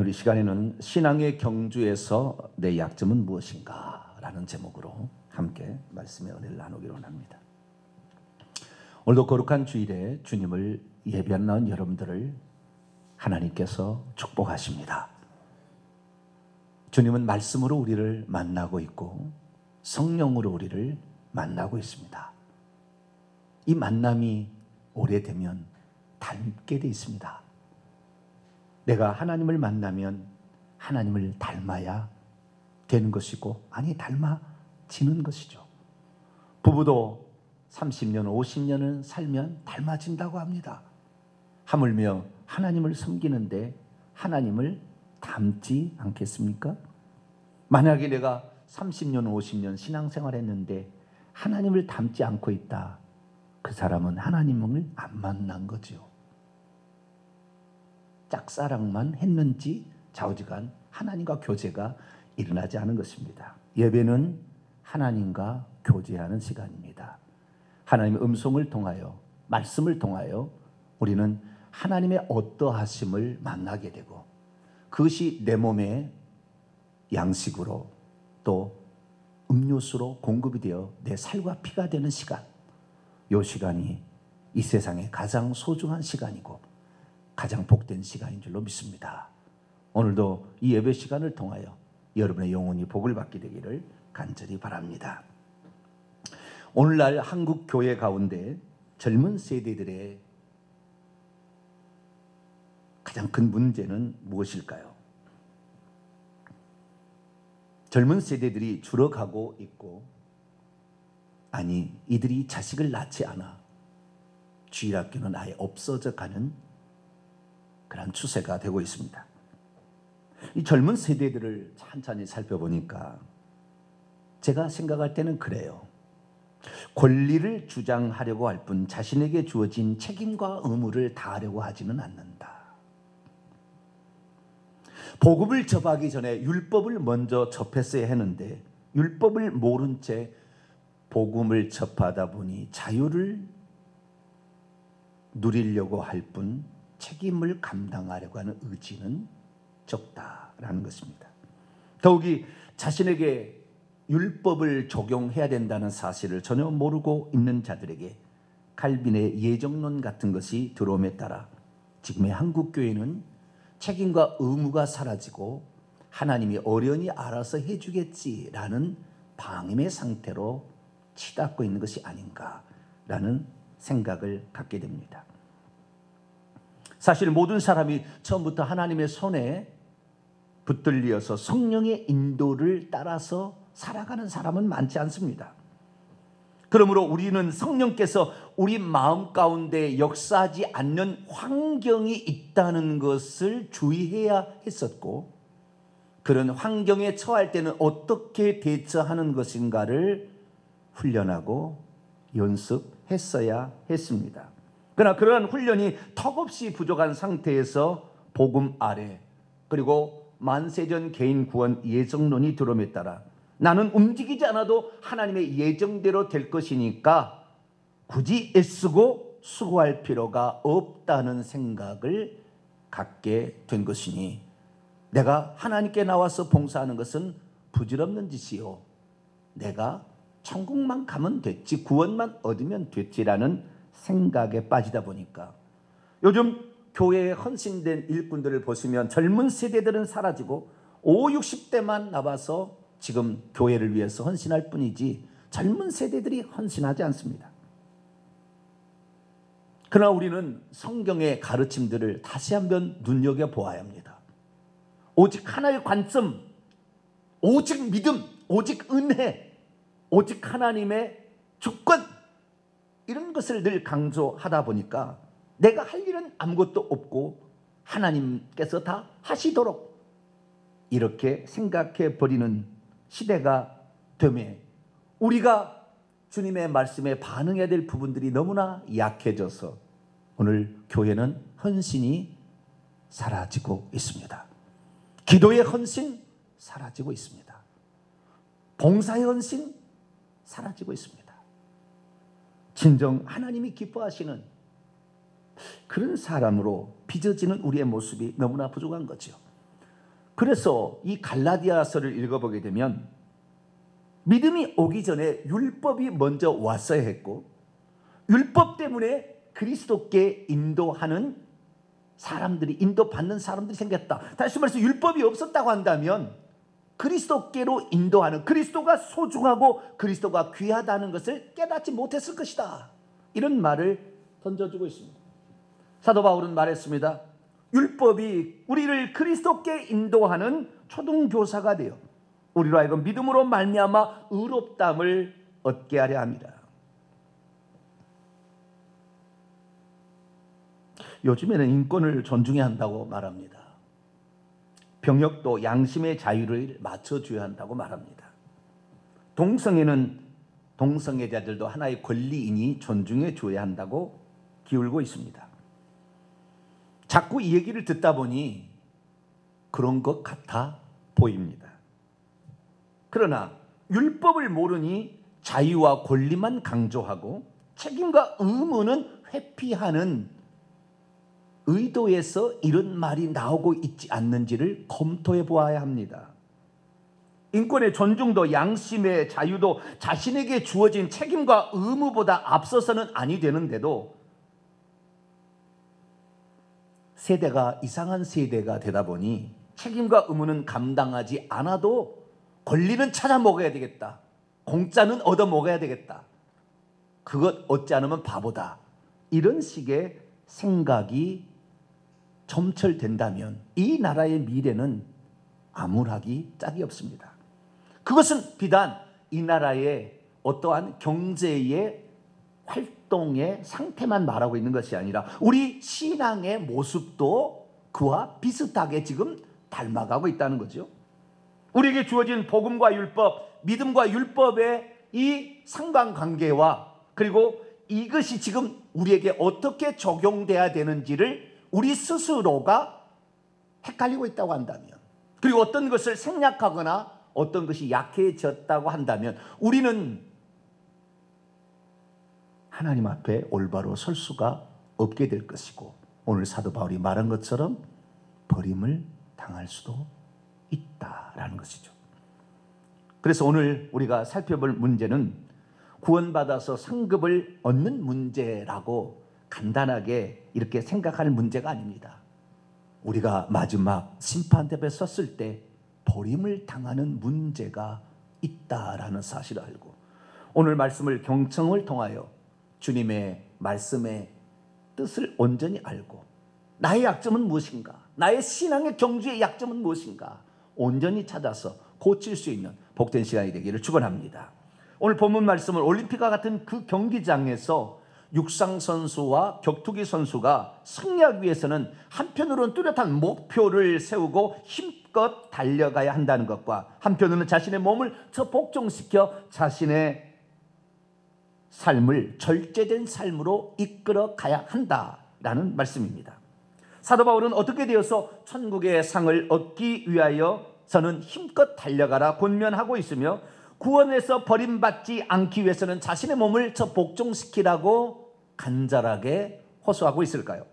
오늘 이 시간에는 신앙의 경주에서 내 약점은 무엇인가 라는 제목으로 함께 말씀의 은혜를 나누기로 합니다. 오늘도 거룩한 주일에 주님을 예배하는 여러분들을 하나님께서 축복하십니다. 주님은 말씀으로 우리를 만나고 있고 성령으로 우리를 만나고 있습니다. 이 만남이 오래되면 닮게 돼 있습니다. 내가 하나님을 만나면 하나님을 닮아야 되는 것이고, 아니 닮아지는 것이죠. 부부도 30년, 50년을 살면 닮아진다고 합니다. 하물며 하나님을 섬기는데 하나님을 닮지 않겠습니까? 만약에 내가 30년, 50년 신앙생활 했는데 하나님을 닮지 않고 있다, 그 사람은 하나님을 안 만난 거죠. 짝사랑만 했는지 좌우지간 하나님과 교제가 일어나지 않은 것입니다. 예배는 하나님과 교제하는 시간입니다. 하나님의 음성을 통하여, 말씀을 통하여 우리는 하나님의 어떠하심을 만나게 되고, 그것이 내 몸에 양식으로 또 음료수로 공급이 되어 내 살과 피가 되는 시간, 이 시간이 이 세상에 가장 소중한 시간이고 가장 복된 시간인 줄로 믿습니다. 오늘도 이 예배 시간을 통하여 여러분의 영혼이 복을 받게 되기를 간절히 바랍니다. 오늘날 한국 교회 가운데 젊은 세대들의 가장 큰 문제는 무엇일까요? 젊은 세대들이 줄어가고 있고, 아니 이들이 자식을 낳지 않아 주일학교는 아예 없어져 가는 그런 추세가 되고 있습니다. 이 젊은 세대들을 천천히 살펴보니까 제가 생각할 때는 그래요. 권리를 주장하려고 할 뿐 자신에게 주어진 책임과 의무를 다하려고 하지는 않는다. 복음을 접하기 전에 율법을 먼저 접했어야 했는데 율법을 모른 채 복음을 접하다 보니 자유를 누리려고 할 뿐 책임을 감당하려고 하는 의지는 적다라는 것입니다. 더욱이 자신에게 율법을 적용해야 된다는 사실을 전혀 모르고 있는 자들에게 칼빈의 예정론 같은 것이 들어옴에 따라 지금의 한국 교회는 책임과 의무가 사라지고 하나님이 어련히 알아서 해주겠지라는 방임의 상태로 치닫고 있는 것이 아닌가라는 생각을 갖게 됩니다. 사실 모든 사람이 처음부터 하나님의 손에 붙들려서 성령의 인도를 따라서 살아가는 사람은 많지 않습니다. 그러므로 우리는 성령께서 우리 마음 가운데 역사하지 않는 환경이 있다는 것을 주의해야 했었고, 그런 환경에 처할 때는 어떻게 대처하는 것인가를 훈련하고 연습했어야 했습니다. 그러나 그러한 훈련이 턱없이 부족한 상태에서 복음 아래, 그리고 만세전 개인 구원 예정론이 들어옴에 따라 나는 움직이지 않아도 하나님의 예정대로 될 것이니까 굳이 애쓰고 수고할 필요가 없다는 생각을 갖게 된 것이니, 내가 하나님께 나와서 봉사하는 것은 부질없는 짓이요, 내가 천국만 가면 됐지, 구원만 얻으면 됐지라는 생각에 빠지다 보니까 요즘 교회에 헌신된 일꾼들을 보시면 젊은 세대들은 사라지고 50, 60대만 남아서 지금 교회를 위해서 헌신할 뿐이지 젊은 세대들이 헌신하지 않습니다. 그러나 우리는 성경의 가르침들을 다시 한번 눈여겨보아야 합니다. 오직 하나의 관점, 오직 믿음, 오직 은혜, 오직 하나님의 주권, 이런 것을 늘 강조하다 보니까 내가 할 일은 아무것도 없고 하나님께서 다 하시도록 이렇게 생각해 버리는 시대가 되매 우리가 주님의 말씀에 반응해야 될 부분들이 너무나 약해져서 오늘 교회는 헌신이 사라지고 있습니다. 기도의 헌신 사라지고 있습니다. 봉사의 헌신 사라지고 있습니다. 진정 하나님이 기뻐하시는 그런 사람으로 빚어지는 우리의 모습이 너무나 부족한 거죠. 그래서 이 갈라디아서를 읽어보게 되면 믿음이 오기 전에 율법이 먼저 왔어야 했고, 율법 때문에 그리스도께 인도하는 사람들이, 인도받는 사람들이 생겼다. 다시 말해서 율법이 없었다고 한다면 그리스도께로 인도하는, 그리스도가 소중하고 그리스도가 귀하다는 것을 깨닫지 못했을 것이다. 이런 말을 던져주고 있습니다. 사도 바울은 말했습니다. 율법이 우리를 그리스도께 인도하는 초등교사가 되어 우리로 하여금 믿음으로 말미암아 의롭다함을 얻게 하려 합니다. 요즘에는 인권을 존중해야 한다고 말합니다. 병역도 양심의 자유를 맞춰줘야 한다고 말합니다. 동성애자들도 하나의 권리이니 존중해줘야 한다고 기울고 있습니다. 자꾸 이 얘기를 듣다 보니 그런 것 같아 보입니다. 그러나 율법을 모르니 자유와 권리만 강조하고 책임과 의무는 회피하는 의도에서 이런 말이 나오고 있지 않는지를 검토해 보아야 합니다. 인권의 존중도 양심의 자유도 자신에게 주어진 책임과 의무보다 앞서서는 아니 되는데도 세대가 이상한 세대가 되다 보니 책임과 의무는 감당하지 않아도 권리는 찾아 먹어야 되겠다. 공짜는 얻어 먹어야 되겠다. 그것 얻지 않으면 바보다. 이런 식의 생각이 점철된다면 이 나라의 미래는 암울하기 짝이 없습니다. 그것은 비단 이 나라의 어떠한 경제의 활동의 상태만 말하고 있는 것이 아니라 우리 신앙의 모습도 그와 비슷하게 지금 닮아가고 있다는 거죠. 우리에게 주어진 복음과 율법, 믿음과 율법의 이 상관관계와 그리고 이것이 지금 우리에게 어떻게 적용돼야 되는지를 우리 스스로가 헷갈리고 있다고 한다면, 그리고 어떤 것을 생략하거나 어떤 것이 약해졌다고 한다면 우리는 하나님 앞에 올바로 설 수가 없게 될 것이고, 오늘 사도 바울이 말한 것처럼 버림을 당할 수도 있다라는 것이죠. 그래서 오늘 우리가 살펴볼 문제는 구원받아서 상급을 얻는 문제라고 간단하게 이렇게 생각하는 문제가 아닙니다. 우리가 마지막 심판 대에 섰을 때 버림을 당하는 문제가 있다라는 사실을 알고, 오늘 말씀을 경청을 통하여 주님의 말씀의 뜻을 온전히 알고 나의 약점은 무엇인가, 나의 신앙의 경주의 약점은 무엇인가 온전히 찾아서 고칠 수 있는 복된 시간이 되기를 축원합니다. 오늘 본문 말씀은 올림픽과 같은 그 경기장에서 육상 선수와 격투기 선수가 승리하기 위해서는 한편으로는 뚜렷한 목표를 세우고 힘껏 달려가야 한다는 것과 한편으로는 자신의 몸을 더 복종시켜 자신의 삶을 절제된 삶으로 이끌어 가야 한다라는 말씀입니다. 사도 바울은 어떻게 되어서 천국의 상을 얻기 위하여서는 힘껏 달려가라 권면하고 있으며, 구원에서 버림받지 않기 위해서는 자신의 몸을 더 복종시키라고 간절하게 호소하고 있을까요?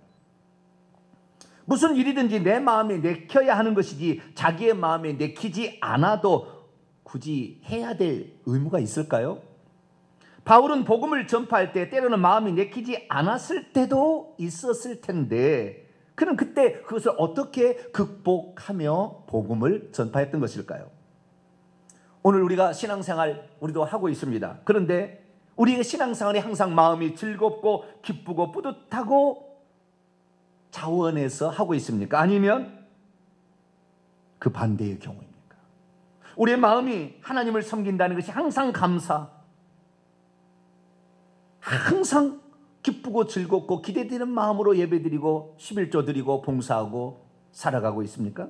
무슨 일이든지 내 마음에 내켜야 하는 것이지 자기의 마음에 내키지 않아도 굳이 해야 될 의무가 있을까요? 바울은 복음을 전파할 때 때로는 마음이 내키지 않았을 때도 있었을 텐데 그는 그때 그것을 어떻게 극복하며 복음을 전파했던 것일까요? 오늘 우리가 신앙생활 우리도 하고 있습니다. 그런데 우리의 신앙생활이 항상 마음이 즐겁고 기쁘고 뿌듯하고 자원해서 하고 있습니까? 아니면 그 반대의 경우입니까? 우리의 마음이 하나님을 섬긴다는 것이 항상 감사, 항상 기쁘고 즐겁고 기대되는 마음으로 예배드리고 11조 드리고 봉사하고 살아가고 있습니까?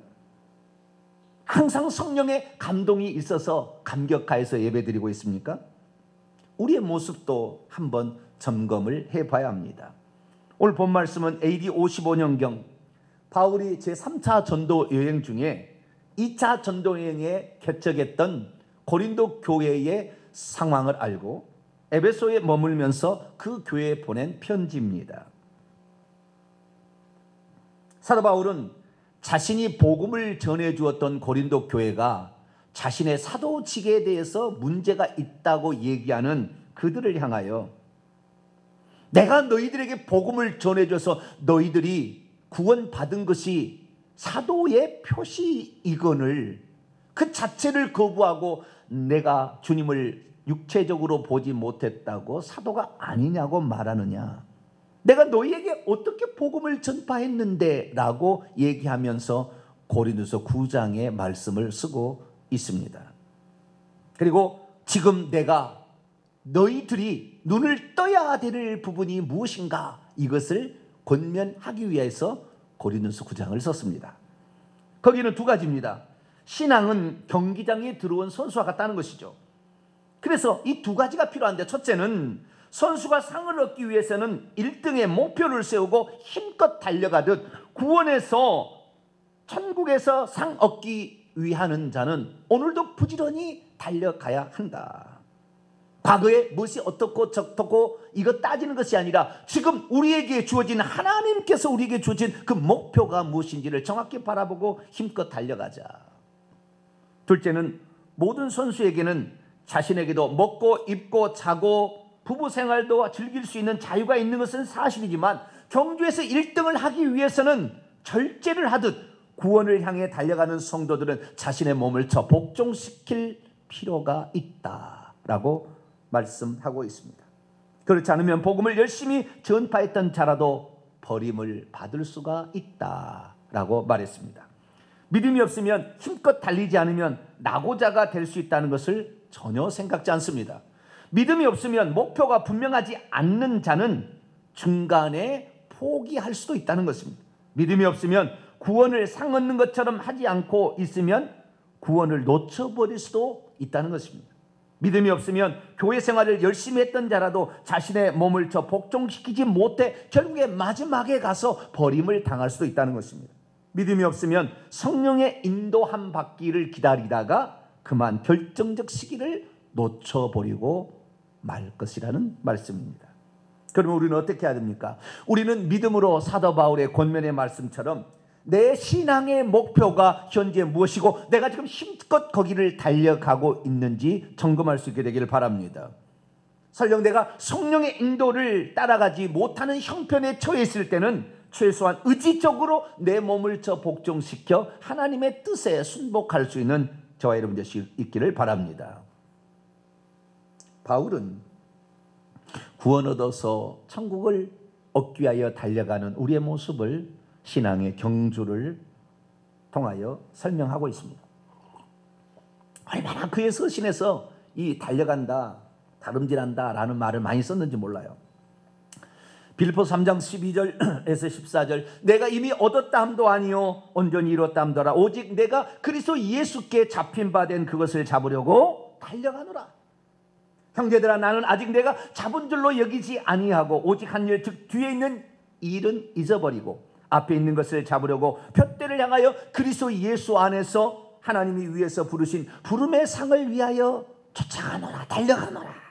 항상 성령의 감동이 있어서 감격하여서 예배드리고 있습니까? 우리의 모습도 한번 점검을 해봐야 합니다. 오늘 본 말씀은 AD 55년경 바울이 제3차 전도 여행 중에 2차 전도 여행에 개척했던 고린도 교회의 상황을 알고 에베소에 머물면서 그 교회에 보낸 편지입니다. 사도 바울은 자신이 복음을 전해 주었던 고린도 교회가 자신의 사도직에 대해서 문제가 있다고 얘기하는 그들을 향하여 내가 너희들에게 복음을 전해줘서 너희들이 구원받은 것이 사도의 표시이거늘 그 자체를 거부하고 내가 주님을 육체적으로 보지 못했다고 사도가 아니냐고 말하느냐. 내가 너희에게 어떻게 복음을 전파했는데 라고 얘기하면서 고린도서 9장의 말씀을 쓰고 있습니다. 그리고 지금 내가 너희들이 눈을 떠야 될 부분이 무엇인가 이것을 권면하기 위해서 고린도서 9장을 썼습니다. 거기는 두 가지입니다. 신앙은 경기장에 들어온 선수와 같다는 것이죠. 그래서 이 두 가지가 필요한데, 첫째는 선수가 상을 얻기 위해서는 1등의 목표를 세우고 힘껏 달려가듯 구원에서 천국에서 상 얻기 위하는 자는 오늘도 부지런히 달려가야 한다. 과거에 무엇이 어떻고 저떻고 이거 따지는 것이 아니라 지금 우리에게 주어진 하나님께서 우리에게 주어진 그 목표가 무엇인지를 정확히 바라보고 힘껏 달려가자. 둘째는 모든 선수에게는 자신에게도 먹고 입고 자고 부부 생활도 즐길 수 있는 자유가 있는 것은 사실이지만 경주에서 1등을 하기 위해서는 절제를 하듯 구원을 향해 달려가는 성도들은 자신의 몸을 쳐 복종시킬 필요가 있다라고 말씀하고 있습니다. 그렇지 않으면 복음을 열심히 전파했던 자라도 버림을 받을 수가 있다라고 말했습니다. 믿음이 없으면 힘껏 달리지 않으면 낙오자가 될 수 있다는 것을 전혀 생각지 않습니다. 믿음이 없으면 목표가 분명하지 않는 자는 중간에 포기할 수도 있다는 것입니다. 믿음이 없으면 구원을 상 얻는 것처럼 하지 않고 있으면 구원을 놓쳐버릴 수도 있다는 것입니다. 믿음이 없으면 교회 생활을 열심히 했던 자라도 자신의 몸을 저 복종시키지 못해 결국에 마지막에 가서 버림을 당할 수도 있다는 것입니다. 믿음이 없으면 성령의 인도함 받기를 기다리다가 그만 결정적 시기를 놓쳐버리고 말 것이라는 말씀입니다. 그러면 우리는 어떻게 해야 됩니까? 우리는 믿음으로 사도 바울의 권면의 말씀처럼 내 신앙의 목표가 현재 무엇이고 내가 지금 힘껏 거기를 달려가고 있는지 점검할 수 있게 되기를 바랍니다. 설령 내가 성령의 인도를 따라가지 못하는 형편에 처해 있을 때는 최소한 의지적으로 내 몸을 저 복종시켜 하나님의 뜻에 순복할 수 있는 저와 여러분들이 있기를 바랍니다. 바울은 구원 얻어서 천국을 얻기 위하여 달려가는 우리의 모습을 신앙의 경주를 통하여 설명하고 있습니다. 얼마나 그의 서신에서 이 달려간다, 다름질한다 라는 말을 많이 썼는지 몰라요. 빌립보서 3장 12절에서 14절 내가 이미 얻었다 함도 아니요 온전히 이뤘다 함도라 오직 내가 그리스도 예수께 잡힌 바 된 그것을 잡으려고 달려가노라. 형제들아 나는 아직 내가 잡은 줄로 여기지 아니하고 오직 한 일 즉 뒤에 있는 일은 잊어버리고 앞에 있는 것을 잡으려고 푯대를 향하여 그리스도 예수 안에서 하나님이 위에서 부르신 부름의 상을 위하여 쫓아가노라 달려가노라.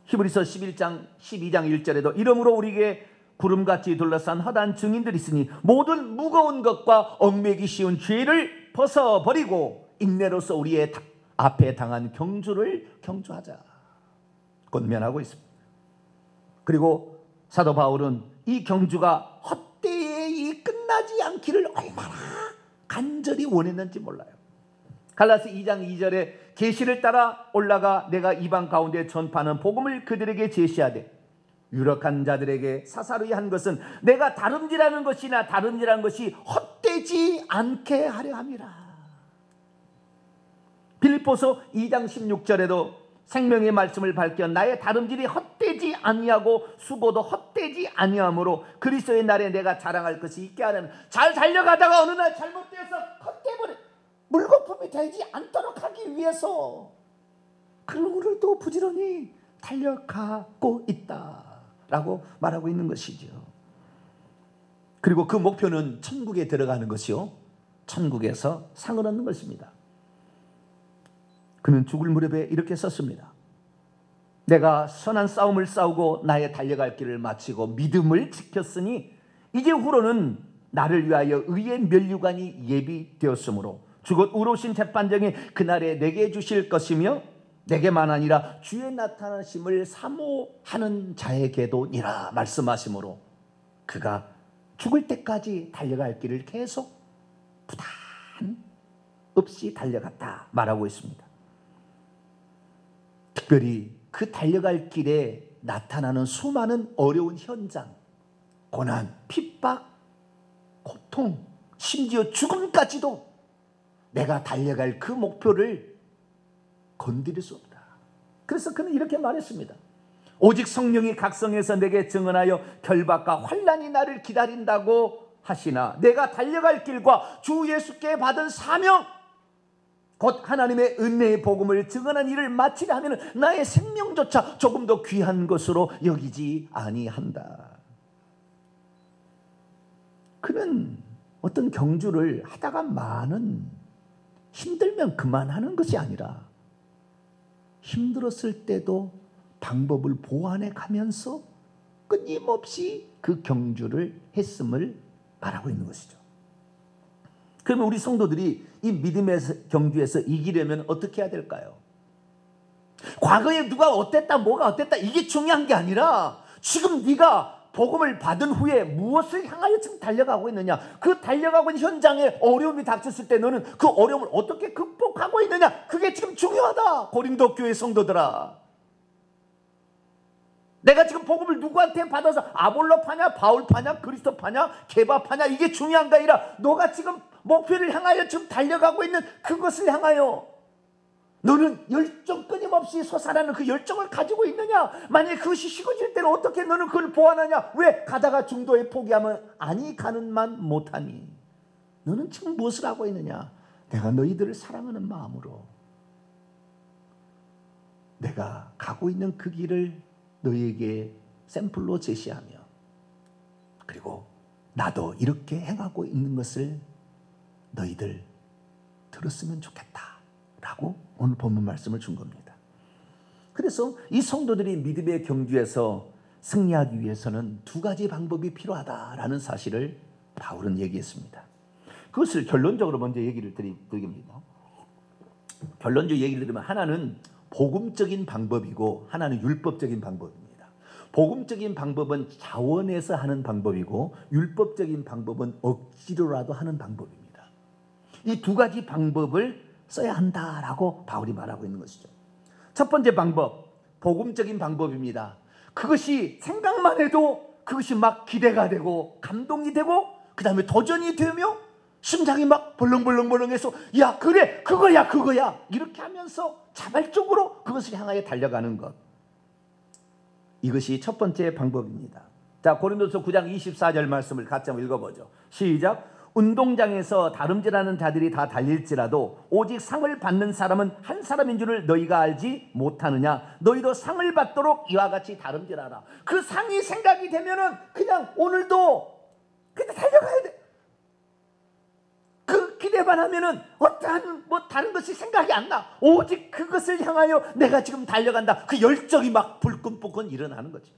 히브리서 11장 12장 1절에도 이러므로 우리에게 구름같이 둘러싼 허다한 증인들이 있으니 모든 무거운 것과 얽매기 쉬운 죄를 벗어버리고 인내로서 우리의 앞에 당한 경주를 경주하자 권면하고 있습니다. 그리고 사도 바울은 이 경주가 헛되이 끝나지 않기를 얼마나 간절히 원했는지 몰라요. 갈라스 2장 2절에 계시를 따라 올라가 내가 이방 가운데 전파하는 복음을 그들에게 제시하되 유력한 자들에게 사사로이 한 것은 내가 다름질하는 것이나 다름질하는 것이 헛되지 않게 하려 함이라. 빌립보서 2장 16절에도 생명의 말씀을 밝혀 나의 다름질이 헛되지 아니하고 수고도 헛되지 아니하므로 그리스도의 날에 내가 자랑할 것이 있게 하려면 잘 달려가다가 어느 날 잘못되어서 헛되버려 물거품이 되지 않도록 하기 위해서 오늘도 부지런히 달려가고 있다라고 말하고 있는 것이죠. 그리고 그 목표는 천국에 들어가는 것이요 천국에서 상을 얻는 것입니다. 그는 죽을 무렵에 이렇게 썼습니다. 내가 선한 싸움을 싸우고 나의 달려갈 길을 마치고 믿음을 지켰으니 이제 후로는 나를 위하여 의의 면류관이 예비되었으므로 주곧 의로우신 재판장이 그날에 내게 주실 것이며 내게만 아니라 주의 나타나심을 사모하는 자에게도니라 말씀하시므로 그가 죽을 때까지 달려갈 길을 계속 부담 없이 달려갔다 말하고 있습니다. 특별히 그 달려갈 길에 나타나는 수많은 어려운 현장, 고난, 핍박, 고통, 심지어 죽음까지도 내가 달려갈 그 목표를 건드릴 수 없다. 그래서 그는 이렇게 말했습니다. 오직 성령이 각성해서 내게 증언하여 결박과 환난이 나를 기다린다고 하시나 내가 달려갈 길과 주 예수께 받은 사명 곧 하나님의 은혜의 복음을 증언한 일을 마치려 하면 나의 생명조차 조금 더 귀한 것으로 여기지 아니한다. 그는 어떤 경주를 하다가 힘들면 그만하는 것이 아니라 힘들었을 때도 방법을 보완해 가면서 끊임없이 그 경주를 했음을 말하고 있는 것이죠. 그러면 우리 성도들이 이 믿음의 경주에서 이기려면 어떻게 해야 될까요? 과거에 누가 어땠다 뭐가 어땠다 이게 중요한 게 아니라 지금 네가 복음을 받은 후에 무엇을 향하여 지금 달려가고 있느냐, 그 달려가고 있는 현장에 어려움이 닥쳤을 때 너는 그 어려움을 어떻게 극복하고 있느냐, 그게 지금 중요하다. 고린도 교회 성도들아, 내가 지금 복음을 누구한테 받아서 아볼로 파냐 바울 파냐 그리스도 파냐 게바 파냐 이게 중요한 게 아니라 너가 지금 목표를 향하여 지금 달려가고 있는 그것을 향하여 너는 열정 끊임없이 솟아나는 그 열정을 가지고 있느냐. 만약에 그것이 식어질 때는 어떻게 너는 그걸 보완하냐. 왜 가다가 중도에 포기하면 아니 가는만 못하니. 너는 지금 무엇을 하고 있느냐. 내가 너희들을 사랑하는 마음으로 내가 가고 있는 그 길을 너희에게 샘플로 제시하며 그리고 나도 이렇게 행하고 있는 것을 너희들 들었으면 좋겠다 라고 오늘 본문 말씀을 준 겁니다. 그래서 이 성도들이 믿음의 경주에서 승리하기 위해서는 두 가지 방법이 필요하다라는 사실을 바울은 얘기했습니다. 그것을 결론적으로 먼저 얘기를 드립니다. 결론적으로 얘기를 드리면 하나는 복음적인 방법이고 하나는 율법적인 방법입니다. 복음적인 방법은 자원해서 하는 방법이고 율법적인 방법은 억지로라도 하는 방법입니다. 이 두 가지 방법을 써야 한다라고 바울이 말하고 있는 것이죠. 첫 번째 방법, 복음적인 방법입니다. 그것이 생각만 해도 그것이 막 기대가 되고 감동이 되고 그 다음에 도전이 되며 심장이 막 벌렁벌렁벌렁해서 야 그래 그거야 이렇게 하면서 자발적으로 그것을 향하여 달려가는 것, 이것이 첫 번째 방법입니다. 자, 고린도서 9장 24절 말씀을 같이 한번 읽어보죠. 시작. 운동장에서 다름질하는 자들이 다 달릴지라도 오직 상을 받는 사람은 한 사람인 줄을 너희가 알지 못하느냐. 너희도 상을 받도록 이와 같이 다름질하라. 그 상이 생각이 되면은 그냥 오늘도 그냥 달려가야 돼. 그 기대만 하면은 어떠한 뭐 다른 것이 생각이 안 나. 오직 그것을 향하여 내가 지금 달려간다. 그 열정이 막 불끈불끈 일어나는 거지.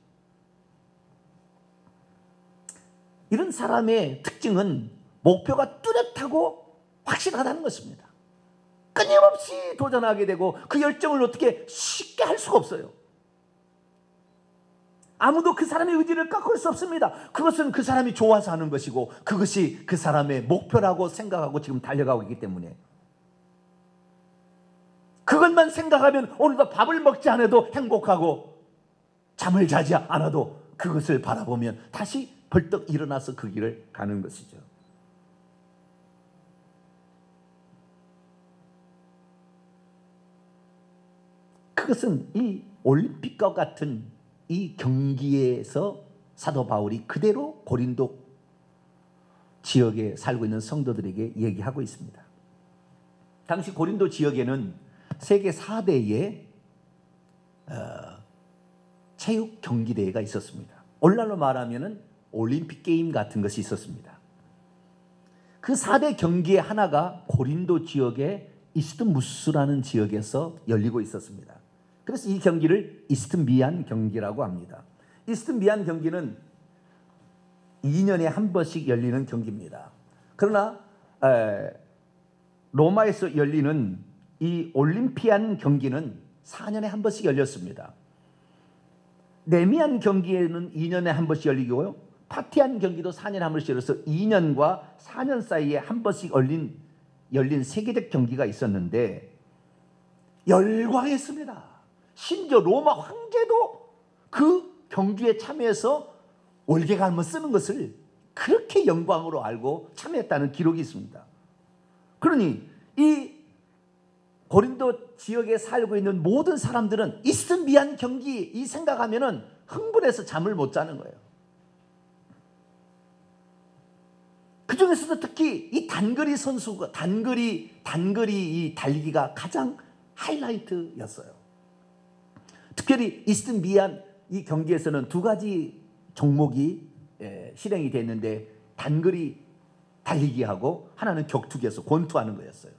이런 사람의 특징은 목표가 뚜렷하고 확실하다는 것입니다. 끊임없이 도전하게 되고 그 열정을 어떻게 쉽게 할 수가 없어요. 아무도 그 사람의 의지를 꺾을 수 없습니다. 그것은 그 사람이 좋아서 하는 것이고 그것이 그 사람의 목표라고 생각하고 지금 달려가고 있기 때문에 그것만 생각하면 오늘도 밥을 먹지 않아도 행복하고 잠을 자지 않아도 그것을 바라보면 다시 벌떡 일어나서 그 길을 가는 것이죠. 그것은 이 올림픽과 같은 이 경기에서 사도 바울이 그대로 고린도 지역에 살고 있는 성도들에게 얘기하고 있습니다. 당시 고린도 지역에는 세계 4대의 체육 경기대회가 있었습니다. 오늘날로 말하면 올림픽 게임 같은 것이 있었습니다. 그 4대 경기의 하나가 고린도 지역의 이스트무스라는 지역에서 열리고 있었습니다. 그래서 이 경기를 이스트미안 경기라고 합니다. 이스트미안 경기는 2년에 한 번씩 열리는 경기입니다. 그러나 로마에서 열리는 이 올림피안 경기는 4년에 한 번씩 열렸습니다. 네미안 경기에는 2년에 한 번씩 열리고요. 파티안 경기도 4년에 한 번씩 열려서 2년과 4년 사이에 한 번씩 열린 세계적 경기가 있었는데 열광했습니다. 심지어 로마 황제도 그 경주에 참여해서 월계관을 쓰는 것을 그렇게 영광으로 알고 참여했다는 기록이 있습니다. 그러니 이 고린도 지역에 살고 있는 모든 사람들은 이스미안 경기 이 생각하면은 흥분해서 잠을 못 자는 거예요. 그 중에서도 특히 이 단거리 선수가 단거리 이 달리기가 가장 하이라이트였어요. 특별히 이스미안 이 경기에서는 두 가지 종목이 실행이 됐는데 단거리 달리기하고 하나는 격투기에서 권투하는 거였어요.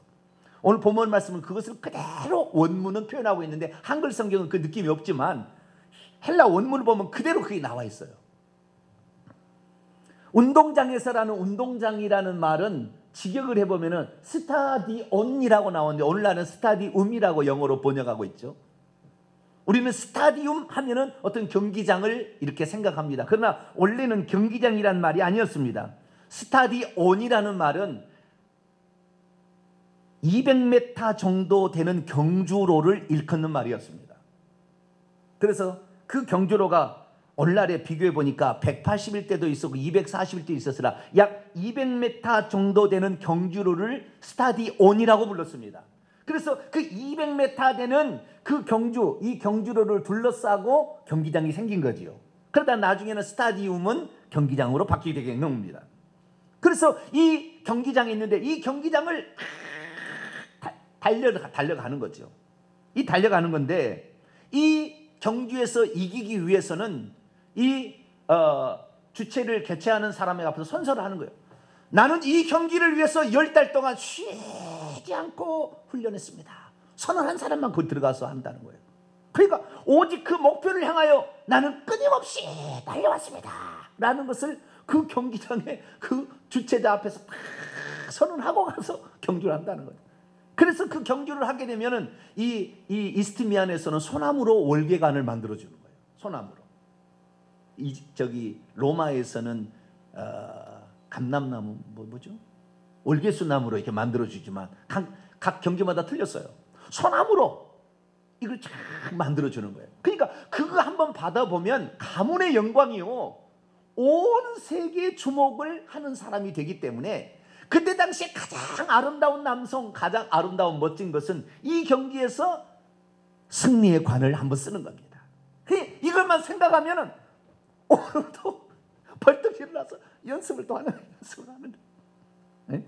오늘 본문 말씀은 그것을 그대로 원문은 표현하고 있는데 한글 성경은 그 느낌이 없지만 헬라 원문을 보면 그대로 그게 나와 있어요. 운동장에서라는 운동장이라는 말은 직역을 해보면은 스타디온이라고 나오는데 오늘날은 스타디움이라고 영어로 번역하고 있죠. 우리는 스타디움 하면은 어떤 경기장을 이렇게 생각합니다. 그러나 원래는 경기장이란 말이 아니었습니다. 스타디온이라는 말은 200m 정도 되는 경주로를 일컫는 말이었습니다. 그래서 그 경주로가 오늘날에 비교해 보니까 180일 때도 있었고 240일 때도 있었으나 약 200m 정도 되는 경주로를 스타디온이라고 불렀습니다. 그래서 그 200m 되는 그 이 경주로를 둘러싸고 경기장이 생긴 거지요. 그러다 나중에는 스타디움은 경기장으로 바뀌게 되는 겁니다. 그래서 이 경기장이 있는데 이 경기장을 달려가는 거죠. 이 달려가는 건데 이 경주에서 이기기 위해서는 이 주체를 개최하는 사람의 앞에서 선서를 하는 거예요. 나는 이 경기를 위해서 10달 동안 쉬지 않고 훈련했습니다. 선언한 사람만 거기 들어가서 한다는 거예요. 그러니까 오직 그 목표를 향하여 나는 끊임없이 달려왔습니다 라는 것을 그 경기장의 그 주체자 앞에서 선언하고 가서 경주를 한다는 거예요. 그래서 그 경주를 하게 되면은 이 이스트미안에서는 소나무로 월계관을 만들어 주는 거예요. 소나무로. 저기 로마에서는 감람나무 뭐죠? 월계수나무로 이렇게 만들어 주지만 각 경기마다 틀렸어요. 소나무로 이걸 쫙 만들어 주는 거예요. 그러니까 그거 한번 받아보면 가문의 영광이요. 온 세계의 주목을 하는 사람이 되기 때문에 그때 당시에 가장 아름다운 남성, 가장 아름다운 멋진 것은 이 경기에서 승리의 관을 한번 쓰는 겁니다. 이것만 생각하면은 오늘도 벌떡 일어나서 연습을 또 하는 네?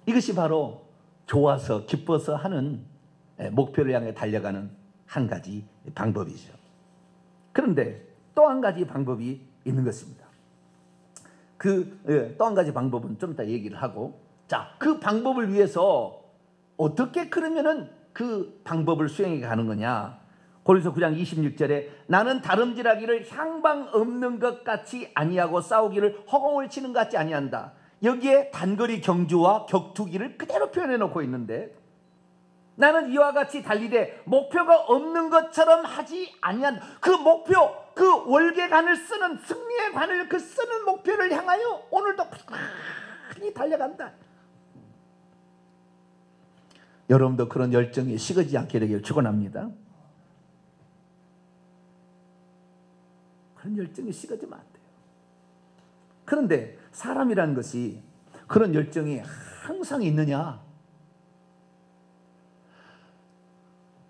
이것이 바로 좋아서 기뻐서 하는 목표를 향해 달려가는 한 가지 방법이죠. 그런데 또 한 가지 방법이 있는 것입니다. 또 한 가지 방법은 좀 이따 얘기를 하고, 자, 그 방법을 위해서 어떻게 그러면은 그 방법을 수행해 가는 거냐? 고린도서 9장 26절에 나는 다름질하기를 향방 없는 것 같이 아니하고 싸우기를 허공을 치는 것 같이 아니한다. 여기에 단거리 경주와 격투기를 그대로 표현해 놓고 있는데, 나는 이와 같이 달리되 목표가 없는 것처럼 하지 아니한다. 그 목표, 그 월계관을 쓰는 승리의 관을 그 쓰는 목표를 향하여 오늘도 꾸준히 달려간다. 여러분도 그런 열정이 식어지지 않게 되기를 축원합니다. 그런 열정이 식어지면 안 돼요. 그런데 사람이라는 것이 그런 열정이 항상 있느냐?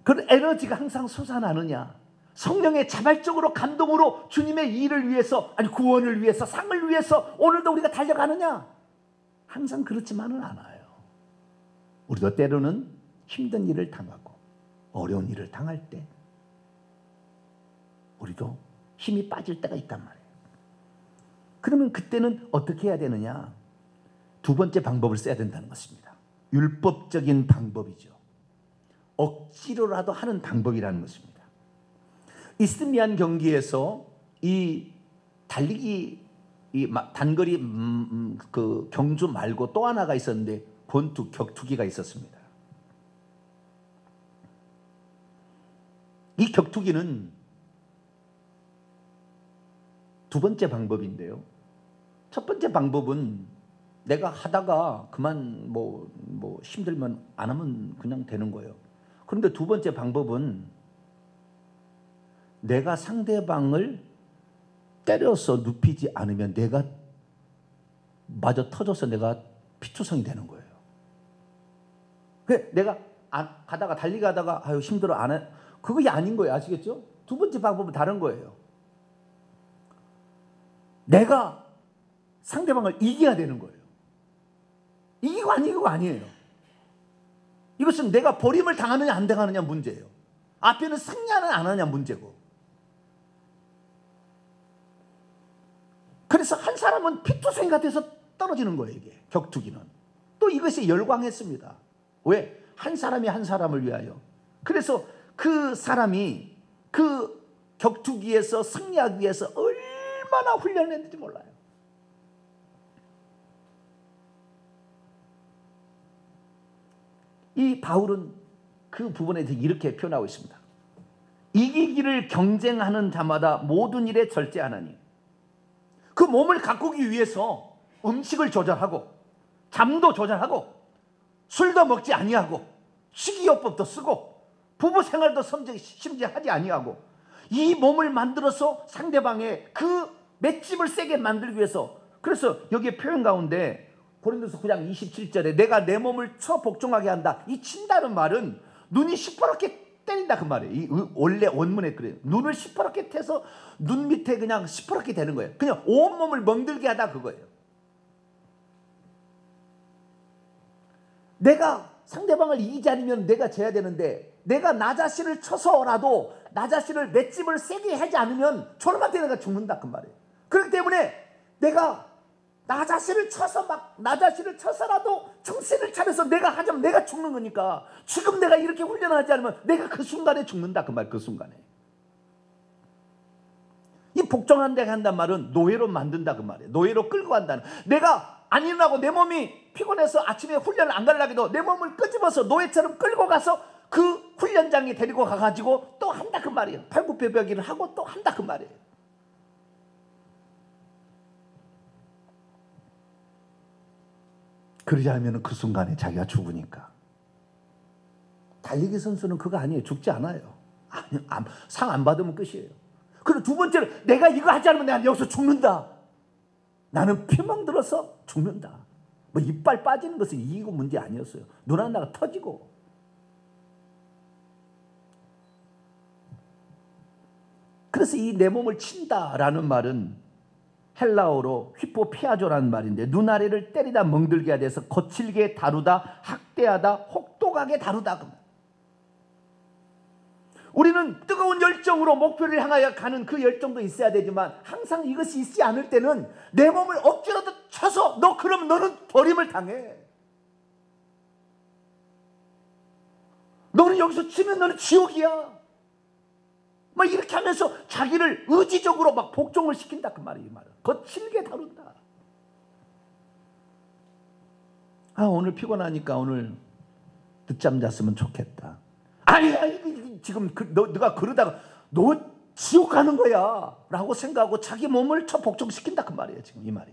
그런 에너지가 항상 솟아나느냐? 성령의 자발적으로 감동으로 주님의 일을 위해서, 아니 구원을 위해서, 상을 위해서 오늘도 우리가 달려가느냐? 항상 그렇지만은 않아요. 우리도 때로는 힘든 일을 당하고 어려운 일을 당할 때 우리도 힘이 빠질 때가 있단 말이에요. 그러면 그때는 어떻게 해야 되느냐? 두 번째 방법을 써야 된다는 것입니다. 율법적인 방법이죠. 억지로라도 하는 방법이라는 것입니다. 이스미안 경기에서 이 달리기 단거리 그 경주 말고 또 하나가 있었는데 권투, 격투기가 있었습니다. 이 격투기는 두 번째 방법인데요. 첫 번째 방법은 내가 하다가 그만 뭐 힘들면 안 하면 그냥 되는 거예요. 그런데 두 번째 방법은 내가 상대방을 때려서 눕히지 않으면 내가 마저 터져서 내가 피투성이 되는 거예요. 그래, 내가 가다가 달리기 하다가 아유 힘들어 안 해. 그것이 아닌 거예요. 아시겠죠? 두 번째 방법은 다른 거예요. 내가 상대방을 이겨야 되는 거예요. 이기고 안 이기고 아니에요. 이것은 내가 버림을 당하느냐 안 당하느냐 문제예요. 앞에는 승리하느냐 안 하느냐 문제고. 그래서 한 사람은 피투성이 같아서 떨어지는 거예요. 이게 격투기는. 또 이것이 열광했습니다. 왜? 한 사람이 한 사람을 위하여. 그래서 그 사람이 그 격투기에서 승리하기 위해서 얼마나 훈련을 했는지 몰라요. 이 바울은 그 부분에 대해서 이렇게 표현하고 있습니다. 이기기를 경쟁하는 자마다 모든 일에 절제하나니 그 몸을 가꾸기 위해서 음식을 조절하고 잠도 조절하고 술도 먹지 아니하고 식이요법도 쓰고 부부 생활도 심지어 하지 아니하고 이 몸을 만들어서 상대방의 그 맷집을 세게 만들기 위해서. 그래서 여기에 표현 가운데 고린도서 9장 27절에 내가 내 몸을 쳐 복종하게 한다. 이 친다는 말은 눈이 시퍼렇게 때린다 그 말이에요. 이 원래 원문에 그래요. 눈을 시퍼렇게 태서 눈 밑에 그냥 시퍼렇게 되는 거예요. 그냥 온몸을 멍들게 하다 그거예요. 내가 상대방을 이기지 않으면 내가 져야 되는데 내가 나 자신을 쳐서라도 나 자신을 맷집을 세게 하지 않으면 저놈한테 내가 죽는다 그 말이에요. 그렇기 때문에 내가 나 자신을 쳐서 나 자신을 쳐서라도 정신을 차려서 내가 하자면 내가 죽는 거니까 지금 내가 이렇게 훈련하지 않으면 내가 그 순간에 죽는다 그 말. 그 순간에 이 복종한다 한단 말은 노예로 만든다 그 말이에요. 노예로 끌고 간다는. 내가 안 일어나고 내 몸이 피곤해서 아침에 훈련을 안 가려고 해도 내 몸을 끄집어서 노예처럼 끌고 가서 그 훈련장에 데리고 가가지고 또 한다 그 말이에요. 팔굽혀펴기를 하고 또 한다 그 말이에요. 그러지 않으면 그 순간에 자기가 죽으니까. 달리기 선수는 그거 아니에요. 죽지 않아요. 상 안 받으면 끝이에요. 그리고 두 번째로 내가 이거 하지 않으면 내가 여기서 죽는다. 나는 피멍 들어서 죽는다. 뭐 이빨 빠지는 것은 이기고 문제 아니었어요. 눈 하나가 터지고. 그래서 이 내 몸을 친다라는 말은 헬라어로 휘포피아조라는 말인데 눈 아래를 때리다 멍들게 하되 해서 거칠게 다루다 학대하다 혹독하게 다루다. 우리는 뜨거운 열정으로 목표를 향하여 가는 그 열정도 있어야 되지만 항상 이것이 있지 않을 때는 내 몸을 억지로도 쳐서 그럼 너는 버림을 당해. 너는 여기서 치면 너는 지옥이야. 막 이렇게 하면서 자기를 의지적으로 막 복종을 시킨다 그 말이에요. 이 말은 거칠게 다룬다. 오늘 피곤하니까 오늘 늦잠 잤으면 좋겠다. 아니 지금 너가 그러다가 너 지옥 가는 거야 라고 생각하고 자기 몸을 쳐 복종시킨다 그 말이에요. 지금 이 말이.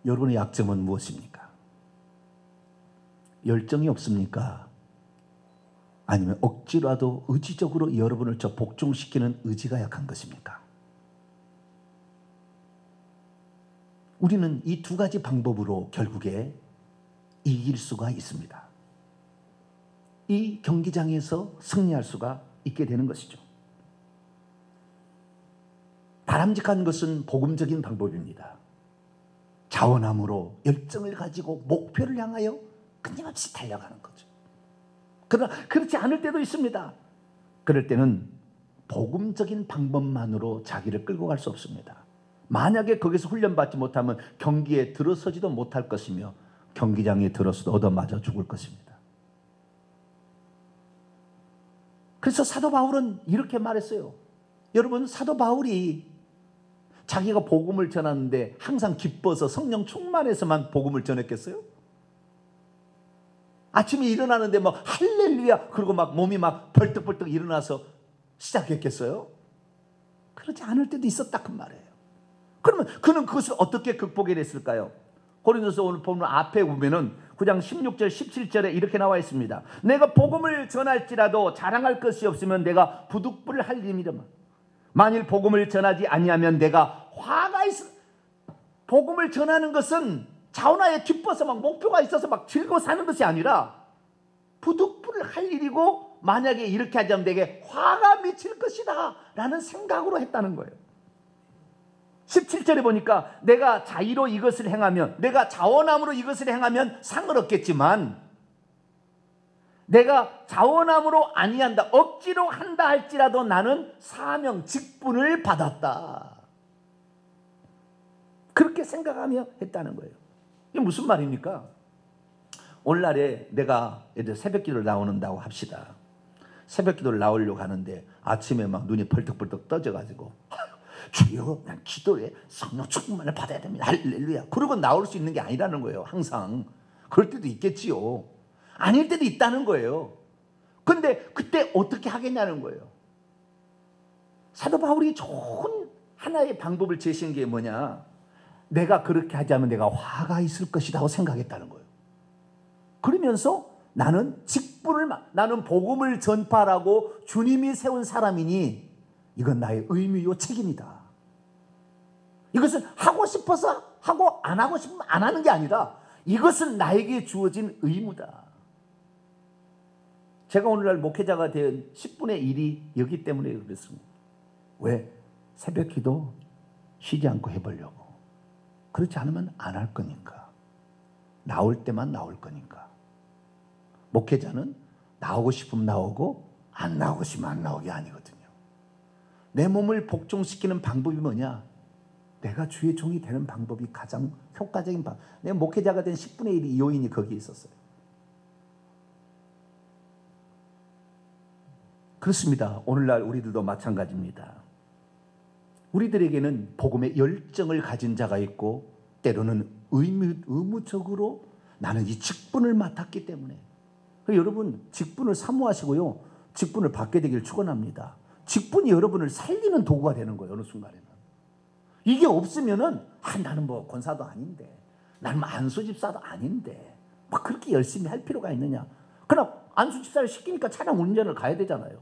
여러분의 약점은 무엇입니까? 열정이 없습니까? 아니면 억지라도 의지적으로 여러분을 저 복종시키는 의지가 약한 것입니까? 우리는 이 두 가지 방법으로 결국에 이길 수가 있습니다. 이 경기장에서 승리할 수가 있게 되는 것이죠. 바람직한 것은 복음적인 방법입니다. 자원함으로 열정을 가지고 목표를 향하여 끊임없이 달려가는 거죠. 그러나 그렇지 않을 때도 있습니다. 그럴 때는 복음적인 방법만으로 자기를 끌고 갈 수 없습니다. 만약에 거기서 훈련받지 못하면 경기에 들어서지도 못할 것이며 경기장에 들어서도 얻어맞아 죽을 것입니다. 그래서 사도 바울은 이렇게 말했어요. 여러분, 사도 바울이 자기가 복음을 전하는데 항상 기뻐서 성령 충만해서만 복음을 전했겠어요? 아침에 일어나는데 막 할렐루야 그러고 막 몸이 막 벌떡벌떡 일어나서 시작했겠어요? 그렇지 않을 때도 있었다 그 말이에요. 그러면 그는 그것을 어떻게 극복해 냈을까요? 고린도서 오늘 보면 앞에 보면은 9장 16절 17절에 이렇게 나와 있습니다. 내가 복음을 전할지라도 자랑할 것이 없으면 내가 부득불을 할 일이라. 만일 복음을 전하지 아니하면 내가 화가 있어. 복음을 전하는 것은 자원하에 기뻐서 막 목표가 있어서 막 즐거워 사는 것이 아니라 부득불을 할 일이고, 만약에 이렇게 하자면 내게 화가 미칠 것이다 라는 생각으로 했다는 거예요. 17절에 보니까 내가 자의로 이것을 행하면, 내가 자원함으로 이것을 행하면 상을 얻겠지만 내가 자원함으로 아니한다, 억지로 한다 할지라도 나는 사명 직분을 받았다, 그렇게 생각하며 했다는 거예요. 이게 무슨 말입니까? 오늘날에 내가 새벽 기도를 나오는다고 합시다. 새벽 기도를 나오려고 하는데 아침에 막 눈이 벌떡벌떡 떠져가지고 주여 난 기도에 성령 충만을 받아야 됩니다, 할렐루야, 그러고 나올 수 있는 게 아니라는 거예요. 항상 그럴 때도 있겠지요. 아닐 때도 있다는 거예요. 근데 그때 어떻게 하겠냐는 거예요. 사도 바울이 좋은 하나의 방법을 제시한 게 뭐냐, 내가 그렇게 하자면 내가 화가 있을 것이다 고 생각했다는 거예요. 그러면서 나는 직분을, 나는 복음을 전파라고 주님이 세운 사람이니 이건 나의 의무요 책임이다. 이것은 하고 싶어서 하고 안 하고 싶으면 안 하는 게 아니라 이것은 나에게 주어진 의무다. 제가 오늘날 목회자가 된 10분의 1이 여기 때문에 그랬습니다. 왜? 새벽 기도 쉬지 않고 해보려고. 그렇지 않으면 안 할 거니까. 나올 때만 나올 거니까. 목회자는 나오고 싶으면 나오고 안 나오고 싶으면 안 나오게 아니거든요. 내 몸을 복종시키는 방법이 뭐냐? 내가 주의 종이 되는 방법이 가장 효과적인 방법. 내가 목회자가 된 10분의 1이 요인이 거기에 있었어요. 그렇습니다. 오늘날 우리들도 마찬가지입니다. 우리들에게는 복음의 열정을 가진 자가 있고 때로는 의무적으로 나는 이 직분을 맡았기 때문에, 여러분 직분을 사모하시고요, 직분을 받게 되길 축원합니다. 직분이 여러분을 살리는 도구가 되는 거예요. 어느 순간에는 이게 없으면은 나는 뭐 권사도 아닌데, 나는 뭐 안수집사도 아닌데 뭐 그렇게 열심히 할 필요가 있느냐. 그러나 안수집사를 시키니까 차량 운전을 가야 되잖아요.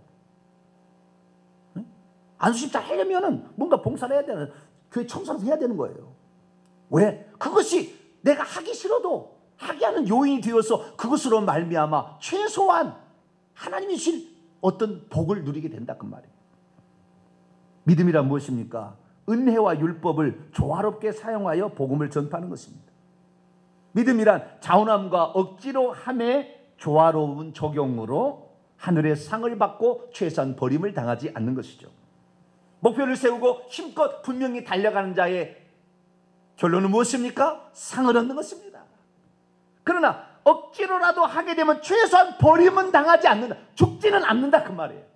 안수집사 하려면은 뭔가 봉사를 해야 되는, 교회 청소를 해야 되는 거예요. 왜? 그것이 내가 하기 싫어도 하게 하는 요인이 되어서 그것으로 말미암아 최소한 하나님이 주신 어떤 복을 누리게 된다 그 말이에요. 믿음이란 무엇입니까? 은혜와 율법을 조화롭게 사용하여 복음을 전파하는 것입니다. 믿음이란 자원함과 억지로 함의 조화로운 적용으로 하늘의 상을 받고 최소한 버림을 당하지 않는 것이죠. 목표를 세우고 힘껏 분명히 달려가는 자의 결론은 무엇입니까? 상을 얻는 것입니다. 그러나 억지로라도 하게 되면 최소한 버림은 당하지 않는다, 죽지는 않는다 그 말이에요.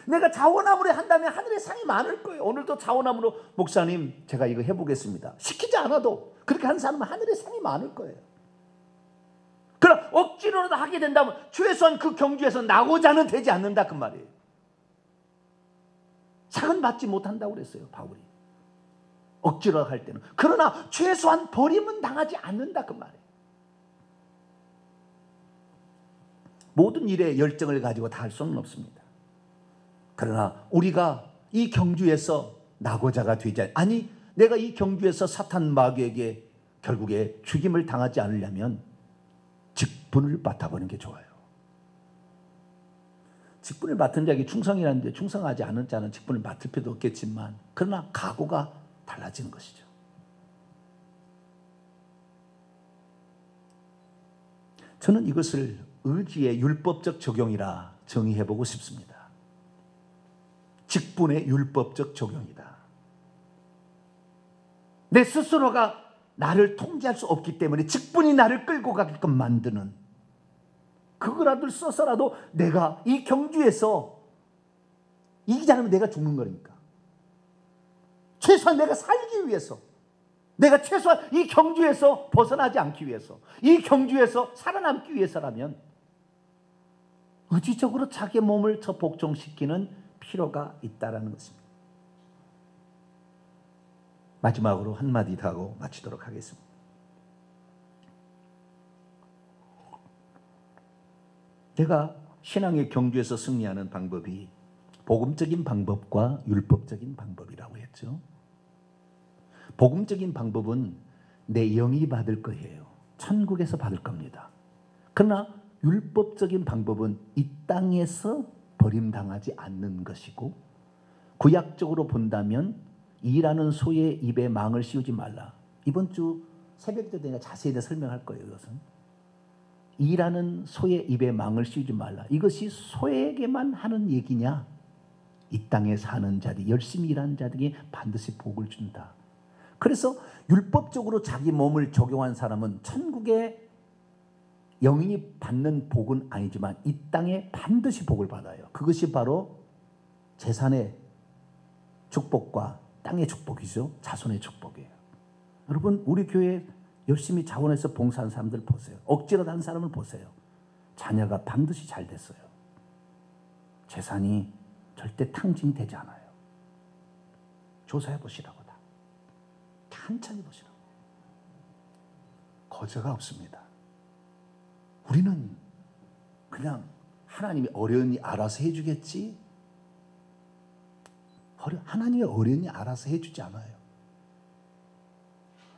내가 자원함으로 한다면 하늘의 상이 많을 거예요. 오늘도 자원함으로 목사님 제가 이거 해보겠습니다, 시키지 않아도 그렇게 하는 사람은 하늘의 상이 많을 거예요. 그럼 억지로라도 하게 된다면 최소한 그 경주에서 나고자는 되지 않는다 그 말이에요. 상은 받지 못한다고 그랬어요 바울이, 억지로 할 때는. 그러나 최소한 버림은 당하지 않는다 그 말이에요. 모든 일에 열정을 가지고 다 할 수는 없습니다. 그러나 우리가 이 경주에서 나고자가 되지 아니 내가 이 경주에서 사탄 마귀에게 결국에 죽임을 당하지 않으려면 직분을 맡아보는 게 좋아요. 직분을 맡은 자에게 충성이라는데 충성하지 않은 자는 직분을 맡을 필요도 없겠지만, 그러나 각오가 달라지는 것이죠. 저는 이것을 의지의 율법적 적용이라 정의해보고 싶습니다. 직분의 율법적 적용이다. 내 스스로가 나를 통제할 수 없기 때문에 직분이 나를 끌고 가게끔 만드는 그거라도 써서라도 내가 이 경주에서 이기지 않으면 내가 죽는 거니까. 최소한 내가 살기 위해서, 내가 최소한 이 경주에서 벗어나지 않기 위해서, 이 경주에서 살아남기 위해서라면 의지적으로 자기의 몸을 저 복종시키는 필요가 있다는 것입니다. 마지막으로 한마디 더 하고 마치도록 하겠습니다. 제가 신앙의 경주에서 승리하는 방법이 복음적인 방법과 율법적인 방법이라고 했죠. 복음적인 방법은 내 영이 받을 거예요. 천국에서 받을 겁니다. 그러나 율법적인 방법은 이 땅에서 버림당하지 않는 것이고, 구약적으로 본다면 이라는 소의 입에 망을 씌우지 말라. 이번 주 새벽 때 내가 자세히 설명할 거예요. 이것은 이라는 소의 입에 망을 씌우지 말라. 이것이 소에게만 하는 얘기냐? 이 땅에 사는 자들, 열심히 일하는 자들이 반드시 복을 준다. 그래서 율법적으로 자기 몸을 적용한 사람은 천국에 영인이 받는 복은 아니지만 이 땅에 반드시 복을 받아요. 그것이 바로 재산의 축복과 땅의 축복이죠. 자손의 축복이에요. 여러분, 우리 교회 열심히 자원해서 봉사하는 사람들 보세요. 억지로 단 사람을 보세요. 자녀가 반드시 잘 됐어요. 재산이 절대 탕진되지 않아요. 조사해 보시라고. 다 천천히 보시라고. 거저가 없습니다. 우리는 그냥 하나님이 어련히 알아서 해주겠지, 하나님의 어련히 알아서 해주지 않아요.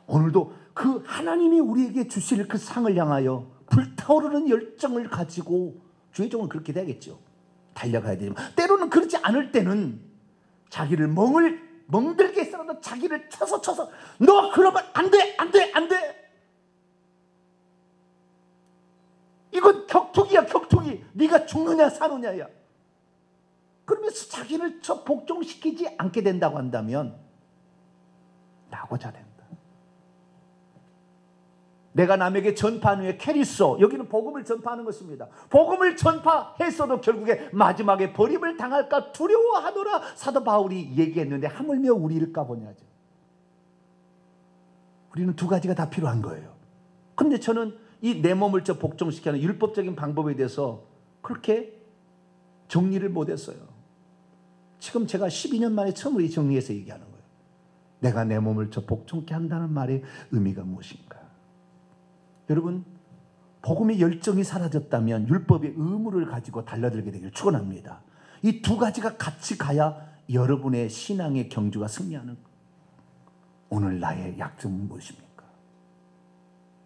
오늘도 그 하나님이 우리에게 주실 그 상을 향하여 불타오르는 열정을 가지고, 주의 종은 그렇게 돼야겠죠. 달려가야 되지만 때로는 그렇지 않을 때는 자기를 멍들게 했어도 자기를 쳐서 너 그러면 안 돼. 이건 격투기야, 격투기. 네가 죽느냐 사느냐야. 그러면서 자기를 복종시키지 않게 된다고 한다면 나고자 된다. 내가 남에게 전파하는 후에 캐리소, 여기는 복음을 전파하는 것입니다. 복음을 전파했어도 결국에 마지막에 버림을 당할까 두려워하노라 사도 바울이 얘기했는데 하물며 우리일까 보냐죠. 우리는 두 가지가 다 필요한 거예요. 그런데 저는 이 내 몸을 복종시키는 율법적인 방법에 대해서 그렇게 정리를 못했어요. 지금 제가 12년 만에 처음으로 정리해서 얘기하는 거예요. 내가 내 몸을 복종케 한다는 말의 의미가 무엇인가. 여러분, 복음의 열정이 사라졌다면 율법의 의무를 가지고 달려들게 되기를 축원합니다. 이 두 가지가 같이 가야 여러분의 신앙의 경주가 승리하는 거예요. 오늘 나의 약점은 무엇입니까?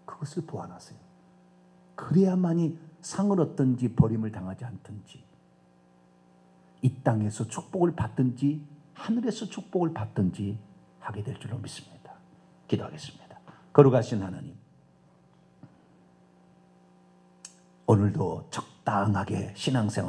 그것을 보완하세요. 그래야만이 상을 얻든지 버림을 당하지 않든지, 이 땅에서 축복을 받든지 하늘에서 축복을 받든지 하게 될 줄로 믿습니다. 기도하겠습니다. 거룩하신 하나님, 오늘도 적당하게 신앙생활